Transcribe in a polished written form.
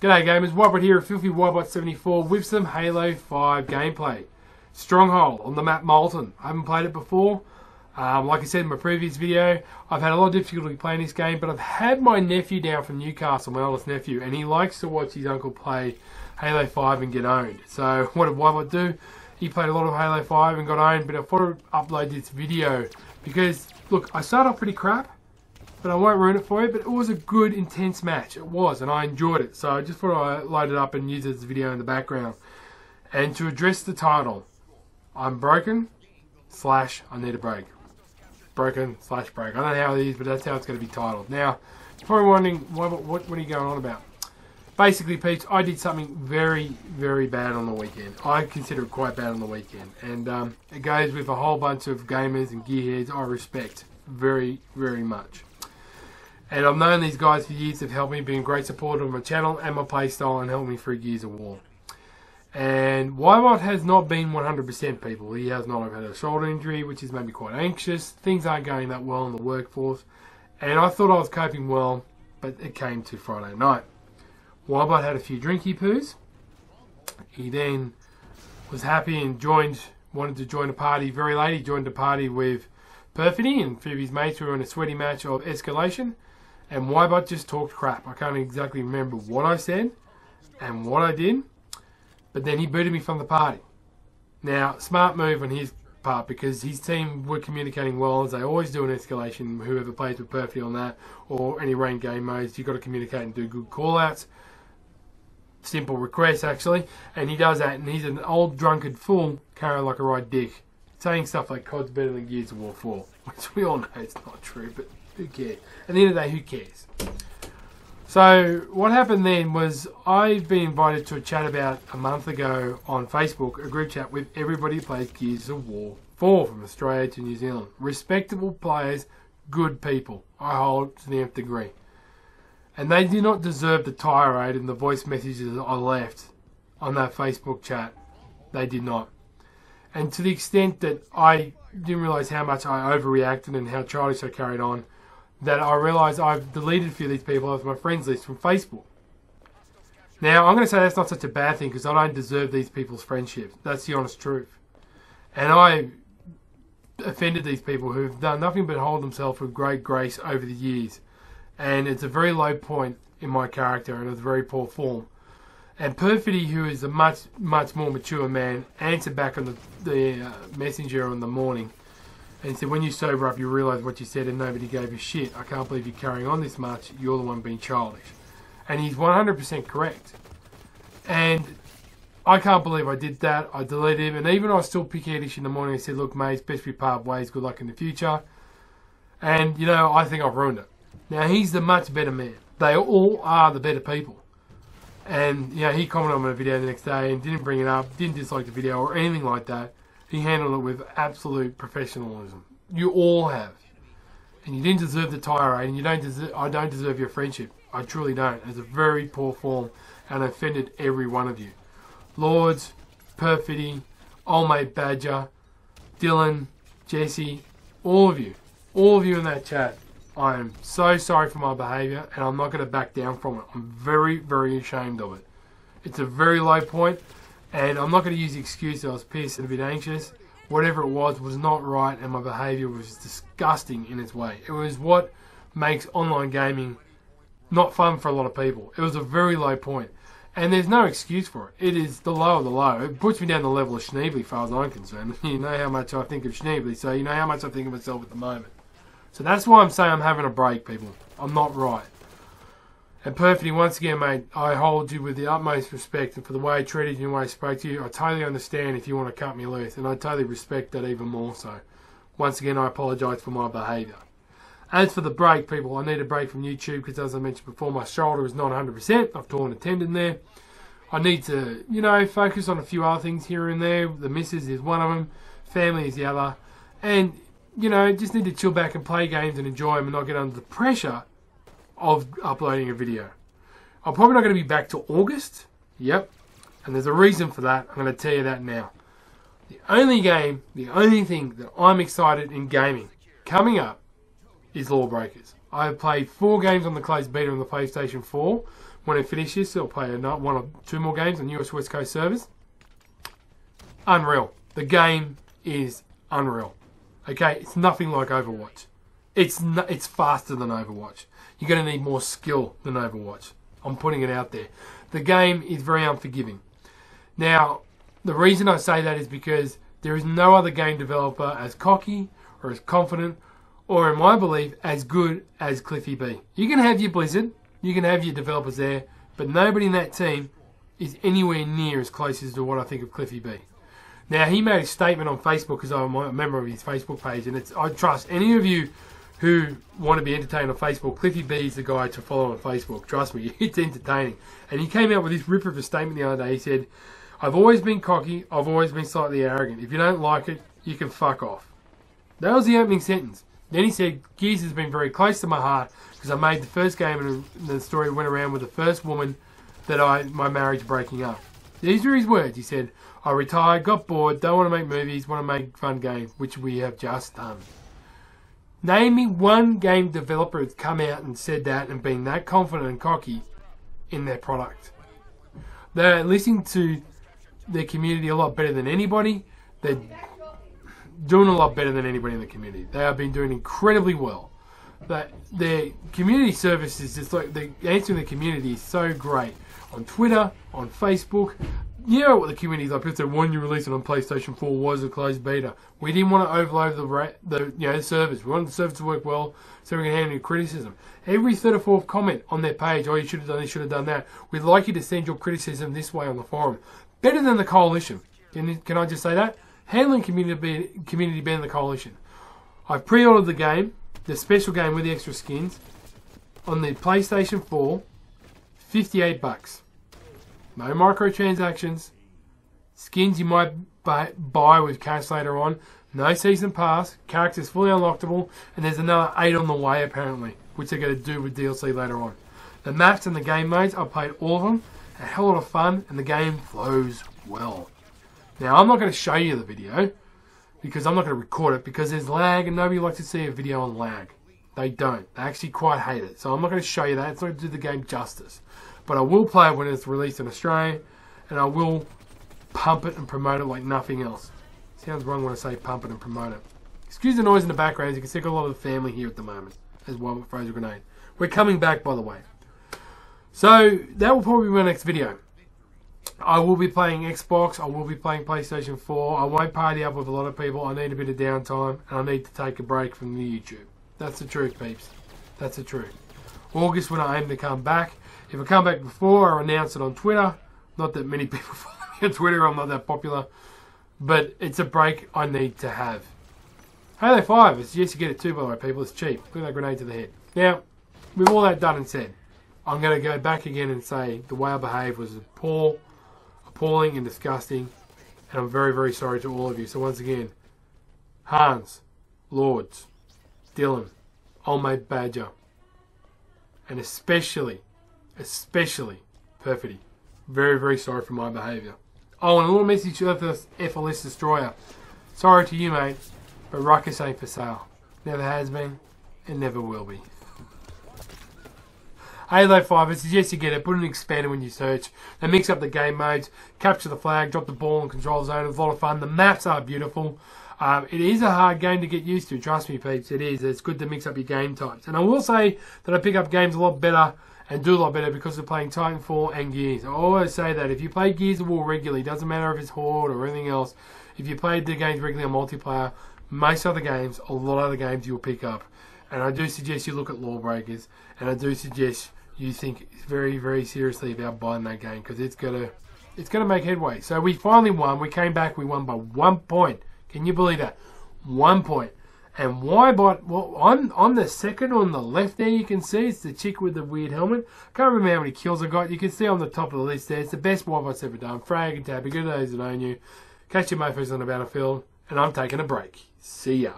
G'day gamers, Ybot here, Filthy Ybot 74 with some Halo 5 gameplay. Stronghold on the map Molten. I haven't played it before. Like I said in my previous video, I've had a lot of difficulty playing this game, but I've had my nephew down from Newcastle, my oldest nephew, and he likes to watch his uncle play Halo 5 and get owned. So what did Ybot do? He played a lot of Halo 5 and got owned, but I thought I'd upload this video because, look, I started off pretty crap, but I won't ruin it for you, but it was a good, intense match. It was, and I enjoyed it. So I just thought I'd load it up and use it as a video in the background. And to address the title, I'm broken, / I need a break. Broken / break. I don't know how it is, but that's how it's going to be titled. Now, you're probably wondering, what are you going on about? Basically, Peach, I did something very, very bad on the weekend. I consider it quite bad on the weekend. And it goes with a whole bunch of gamers and gearheads I respect very, very much. And I've known these guys for years. They've helped me, been great supporter of my channel and my playstyle, and helped me through Gears of War. And Ybot has not been 100% people. He has not had a shoulder injury, which has made me quite anxious. Things aren't going that well in the workforce. And I thought I was coping well, but it came to Friday night. Ybot had a few drinky poos. He then was happy and wanted to join a party very late. He joined a party with Perfidy and a few of his mates who were in a sweaty match of escalation. And Ybot just talked crap. I can't exactly remember what I said and what I did. But then he booted me from the party. Now, smart move on his part, because his team were communicating well, as they always do in escalation. Whoever plays with Perfidy on that, or any ranked game modes, you've got to communicate and do good call-outs. Simple requests, actually. And he does that, and he's an old drunkard fool carrying like a right dick, saying stuff like COD's better than Gears of War 4, which we all know it's not true, but who cares? At the end of the day, who cares? So what happened then was, I've been invited to a chat about a month ago on Facebook, a group chat with everybody who plays Gears of War 4 from Australia to New Zealand. Respectable players, good people. I hold to the nth degree. And they do not deserve the tirade and the voice messages I left on that Facebook chat. They did not. And to the extent that I didn't realise how much I overreacted and how childish I carried on, that I realised I've deleted a few of these people off my friends list from Facebook. Now, I'm going to say that's not such a bad thing, because I don't deserve these people's friendship. That's the honest truth. And I offended these people who've done nothing but hold themselves with great grace over the years. And it's a very low point in my character, and it's very poor form. And Perfidy, who is a much, much more mature man, answered back on the messenger in the morning. And he said, when you sober up, you realise what you said and nobody gave you shit. I can't believe you're carrying on this much. You're the one being childish. And he's 100% correct. And I can't believe I did that. I deleted him. And even I was still picky-ish in the morning. I said, look, mate, it's best we part ways. Good luck in the future. And, you know, I think I've ruined it. Now, he's the much better man. They all are the better people. And, you know, he commented on my video the next day and didn't bring it up, didn't dislike the video or anything like that. He handled it with absolute professionalism. You all have. And you didn't deserve the tirade, and I don't deserve your friendship. I truly don't. It's a very poor form, and I offended every one of you. Lords, Perfidy, old mate Badger, Dylan, Jesse, all of you in that chat. I am so sorry for my behaviour, and I'm not going to back down from it. I'm very, very ashamed of it. It's a very low point. And I'm not going to use the excuse that I was pissed and a bit anxious. Whatever it was not right, and my behaviour was disgusting in its way. It was what makes online gaming not fun for a lot of people. It was a very low point. And there's no excuse for it. It is the low of the low. It puts me down the level of Schneebly, as far as I'm concerned. You know how much I think of Schneebly, so you know how much I think of myself at the moment. So that's why I'm saying I'm having a break, people. I'm not right. And Perfidy, once again, mate, I hold you with the utmost respect, and for the way I treated you and the way I spoke to you, I totally understand if you want to cut me loose, and I totally respect that even more so. Once again, I apologise for my behaviour. As for the break, people, I need a break from YouTube, because as I mentioned before, my shoulder is not 100%. I've torn a tendon there. I need to, you know, focus on a few other things here and there. The missus is one of them. Family is the other. And, you know, just need to chill back and play games and enjoy them and not get under the pressure of uploading a video. I'm probably not going to be back till August. Yep. And there's a reason for that. I'm going to tell you that now. The only thing that I'm excited in gaming coming up is Lawbreakers. I have played 4 games on the closed beta on the PlayStation 4, when I finish this, I'll play one or two more games on US West Coast servers. Unreal. The game is unreal. Okay, it's nothing like Overwatch. It's faster than Overwatch. You're going to need more skill than Overwatch. I'm putting it out there. The game is very unforgiving. Now, the reason I say that is because there is no other game developer as cocky or as confident or, in my belief, as good as Cliffy B. You can have your Blizzard, you can have your developers there, but nobody in that team is anywhere near as close as to what I think of Cliffy B. Now, he made a statement on Facebook, because I'm a member of his Facebook page, and I trust any of you who want to be entertained on Facebook, Cliffy B is the guy to follow on Facebook. Trust me, it's entertaining. And he came out with this ripper of a statement the other day. He said, "I've always been cocky, I've always been slightly arrogant. If you don't like it, you can fuck off." That was the opening sentence. Then he said, "Gears has been very close to my heart because I made the first game and the story went around with the first woman that my marriage breaking up." These are his words. He said, "I retired, got bored, don't want to make movies, want to make fun games," which we have just done. Name me one game developer that's come out and said that and been that confident and cocky in their product. They're listening to their community a lot better than anybody. They're doing a lot better than anybody in the community. They have been doing incredibly well. Their community service is just like, the answering the community is so great. On Twitter, on Facebook, you know what the community is like. People say, "When you release it on PlayStation 4 was a closed beta." We didn't want to overload the servers. We wanted the servers to work well so we can handle your criticism. Every third or fourth comment on their page, "Oh, you should have done this, should have done that." We'd like you to send your criticism this way on the forum. Better than the coalition. Can I just say that? Handling community better than the coalition. I've pre-ordered the game, the special game with the extra skins, on the PlayStation 4, $58. No microtransactions. Skins you might buy with cash later on. No season pass. Characters fully unlockable. And there's another 8 on the way apparently, which they're going to do with DLC later on. The maps and the game modes, I've played all of them. A hell of a lot of fun, and the game flows well. Now, I'm not going to show you the video because I'm not going to record it because there's lag and nobody likes to see a video on lag. They don't. They actually quite hate it. So I'm not going to show you that. It's not going to do the game justice. But I will play it when it's released in Australia, and I will pump it and promote it like nothing else. Sounds wrong when I say pump it and promote it. Excuse the noise in the background. As you can see, I've got a lot of the family here at the moment. As Ybot throws a grenade. We're coming back, by the way. So that will probably be my next video. I will be playing Xbox. I will be playing PlayStation 4. I won't party up with a lot of people. I need a bit of downtime, and I need to take a break from the YouTube. That's the truth, peeps. That's the truth. August when I aim to come back. If I come back before, I'll announce it on Twitter. Not that many people follow me on Twitter. I'm not that popular. But it's a break I need to have. Halo 5. I suggest you get it too, by the way, people. It's cheap. Look at that grenade to the head. Now, with all that done and said, I'm going to go back again and say the way I behaved was appalling and disgusting. And I'm very, very sorry to all of you. So once again, Hans, Lords, Dylan, Old Mate Badger, and especially Perfety. Very, very sorry for my behaviour. Oh, and a little message to the FLS Destroyer. Sorry to you, mate, but Ruckus ain't for sale. Never has been, and never will be. Halo 5, I suggest you get it. Put an expander when you search. They mix up the game modes, capture the flag, drop the ball in control zone. It's a lot of fun. The maps are beautiful. It is a hard game to get used to. Trust me, peeps, it is. It's good to mix up your game types. And I will say that I pick up games a lot better and do a lot better because of playing Titanfall and Gears. I always say that if you play Gears of War regularly, doesn't matter if it's Horde or anything else, if you play the games regularly on multiplayer, most other games, a lot of other games you'll pick up. And I do suggest you look at Lawbreakers, and I do suggest you think very, very seriously about buying that game because it's gonna make headway. So we finally won. We came back. We won by 1 point. Can you believe that? 1 point. And Ybot, well, I'm the second on the left there. You can see it's the chick with the weird helmet. Can't remember how many kills I got. You can see on the top of the list there. It's the best Ybot's ever done. Frag and tab. Good those that own you. Catch your mofos on the battlefield. And I'm taking a break. See ya.